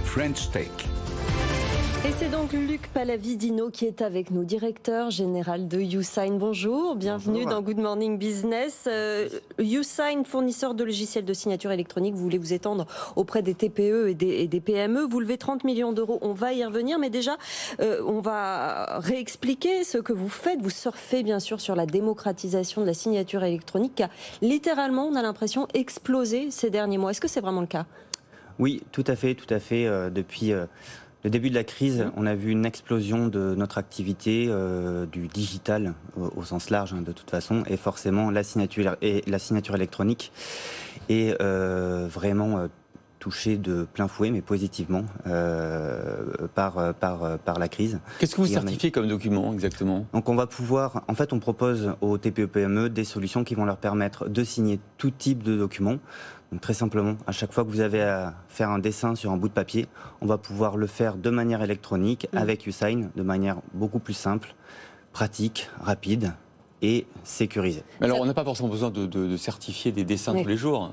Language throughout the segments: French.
French Tech. Et c'est donc Luc Palavidino qui est avec nous, directeur général de YouSign. Bonjour, bienvenue dans Good Morning Business. YouSign, fournisseur de logiciels de signature électronique, vous voulez vous étendre auprès des TPE et des PME. Vous levez 30 millions d'euros, on va y revenir, mais déjà, on va réexpliquer ce que vous faites. Vous surfez bien sûr sur la démocratisation de la signature électronique qui a littéralement, on a l'impression, explosé ces derniers mois. Est-ce que c'est vraiment le cas ? Oui, tout à fait. Depuis le début de la crise, on a vu une explosion de notre activité, du digital au sens large, de toute façon, et forcément la signature électronique est vraiment touchée de plein fouet, mais positivement, par la crise. Qu'est-ce que vous certifiez comme document exactement ? Donc on va pouvoir, en fait on propose aux TPE-PME des solutions qui vont leur permettre de signer tout type de documents. Donc très simplement, à chaque fois que vous avez à faire un dessin sur un bout de papier, on va pouvoir le faire de manière électronique avec YouSign, de manière beaucoup plus simple, pratique, rapide et sécurisée. Alors on n'a pas forcément besoin de certifier des dessins tous les jours.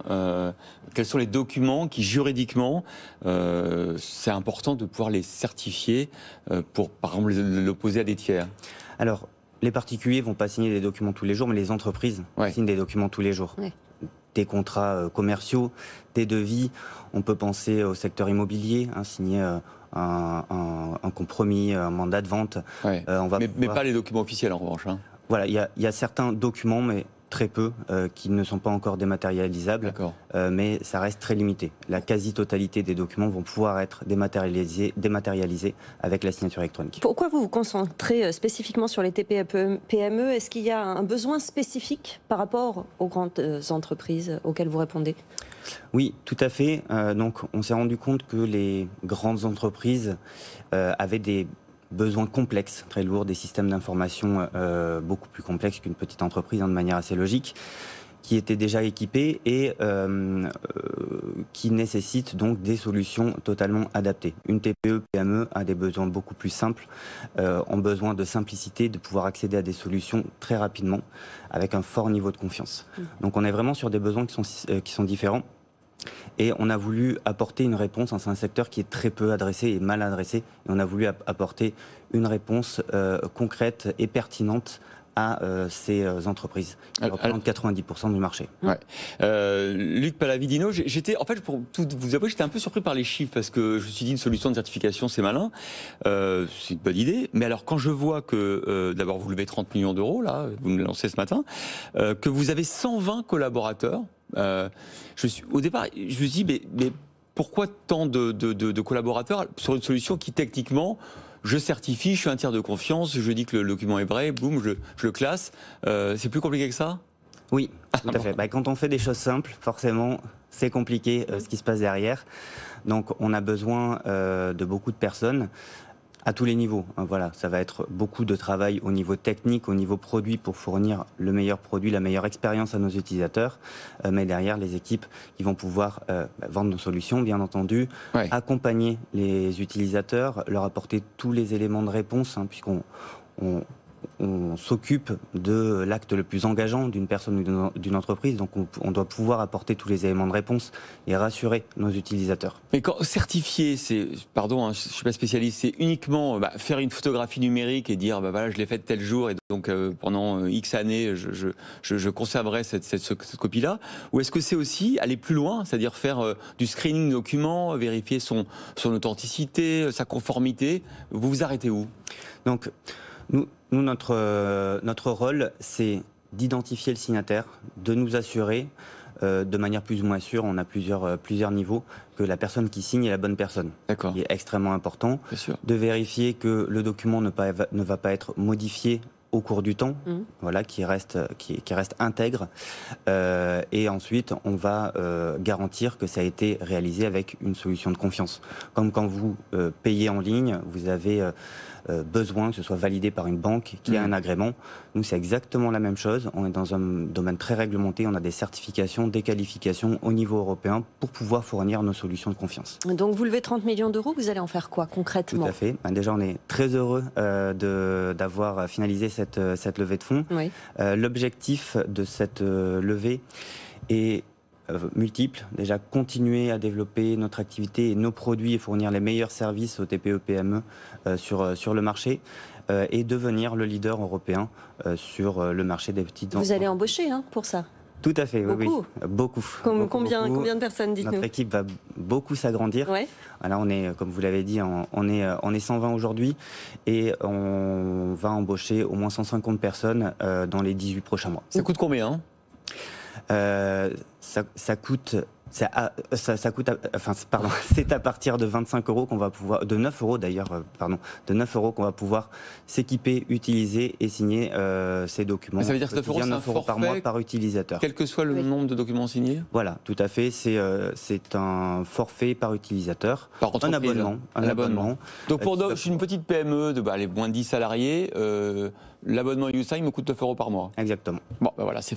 Quels sont les documents qui juridiquement, c'est important de pouvoir les certifier pour par exemple l'opposer à des tiers ? Alors les particuliers ne vont pas signer des documents tous les jours, mais les entreprises signent des documents tous les jours. Des contrats commerciaux, des devis. On peut penser au secteur immobilier, signer un compromis, un mandat de vente. Mais pas les documents officiels en revanche. Voilà, il y a certains documents, mais très peu, qui ne sont pas encore dématérialisables, mais ça reste très limité. La quasi-totalité des documents vont pouvoir être dématérialisés avec la signature électronique. Pourquoi vous vous concentrez spécifiquement sur les TPE-PME ? Est-ce qu'il y a un besoin spécifique par rapport aux grandes entreprises auxquelles vous répondez ? Oui, tout à fait. Donc, on s'est rendu compte que les grandes entreprises avaient des besoins complexes, très lourds, des systèmes d'information beaucoup plus complexes qu'une petite entreprise, de manière assez logique, qui étaient déjà équipés et qui nécessitent donc des solutions totalement adaptées. Une TPE-PME a des besoins beaucoup plus simples, ont besoin de simplicité, de pouvoir accéder à des solutions très rapidement, avec un fort niveau de confiance. Donc on est vraiment sur des besoins qui sont différents. Et on a voulu apporter une réponse, c'est un secteur qui est très peu adressé et mal adressé, et on a voulu apporter une réponse concrète et pertinente à ces entreprises, qui représentent 90% du marché. Luc Palavidino, en fait, pour tout vous avouer, j'étais un peu surpris par les chiffres, parce que je me suis dit, une solution de certification, c'est malin, c'est une bonne idée, mais alors quand je vois que, d'abord, vous levez 30 millions d'euros, là, vous me lancez ce matin, que vous avez 120 collaborateurs, au départ, je me suis dit, mais pourquoi tant de collaborateurs sur une solution qui, techniquement, je certifie, je suis un tiers de confiance, je dis que le document est vrai, boum, je le classe. C'est plus compliqué que ça ? Oui, tout à fait. Quand on fait des choses simples, forcément, c'est compliqué ce qui se passe derrière. Donc, on a besoin de beaucoup de personnes à tous les niveaux. Voilà, ça va être beaucoup de travail au niveau technique, au niveau produit, pour fournir le meilleur produit, la meilleure expérience à nos utilisateurs. Mais derrière, les équipes qui vont pouvoir vendre nos solutions, bien entendu, accompagner les utilisateurs, leur apporter tous les éléments de réponse, puisqu'on s'occupe de l'acte le plus engageant d'une personne ou d'une entreprise, donc on doit pouvoir apporter tous les éléments de réponse et rassurer nos utilisateurs. Mais quand certifier, pardon, je ne suis pas spécialiste, c'est uniquement faire une photographie numérique et dire voilà, je l'ai faite tel jour et donc pendant X années je conserverai cette copie-là, ou est-ce que c'est aussi aller plus loin, c'est-à-dire faire du screening document, vérifier son authenticité, sa conformité? Vous vous arrêtez où? Donc, Nous, notre rôle, c'est d'identifier le signataire, de nous assurer, de manière plus ou moins sûre, on a plusieurs niveaux, que la personne qui signe est la bonne personne. D'accord. Il est extrêmement important de vérifier que le document ne va pas être modifié au cours du temps, voilà, qui reste intègre. Et ensuite, on va garantir que ça a été réalisé avec une solution de confiance. Comme quand vous payez en ligne, vous avez besoin que ce soit validé par une banque qui a un agrément. Nous, c'est exactement la même chose. On est dans un domaine très réglementé. On a des certifications, des qualifications au niveau européen pour pouvoir fournir nos solutions de confiance. Donc, vous levez 30 millions d'euros. Vous allez en faire quoi concrètement? Tout à fait. Déjà, on est très heureux d'avoir finalisé cette levée de fonds. L'objectif de cette levée est multiples. Déjà, continuer à développer notre activité et nos produits et fournir les meilleurs services aux TPE-PME sur le marché. Et devenir le leader européen sur le marché des petites entreprises. Vous allez embaucher pour ça? Tout à fait, beaucoup. Oui. Beaucoup. Combien de personnes, dites-nous? Notre équipe va beaucoup s'agrandir. Ouais. Là, on est, comme vous l'avez dit, on est 120 aujourd'hui et on va embaucher au moins 150 personnes dans les 18 prochains mois. Ça coûte combien? Ça coûte... Ça coûte, pardon, c'est à partir de 25 euros qu'on va pouvoir, de 9 euros d'ailleurs, de 9 euros qu'on va pouvoir s'équiper, utiliser et signer ces documents. Mais ça veut dire que 9 euros, c'est un forfait par mois par utilisateur. Quel que soit le nombre de documents signés? Voilà, tout à fait. C'est un forfait par utilisateur, par entreprise, un abonnement. Donc je suis une petite PME de les moins de 10 salariés, l'abonnement YouSign me coûte 9 euros par mois. Exactement. Bon, voilà, c'est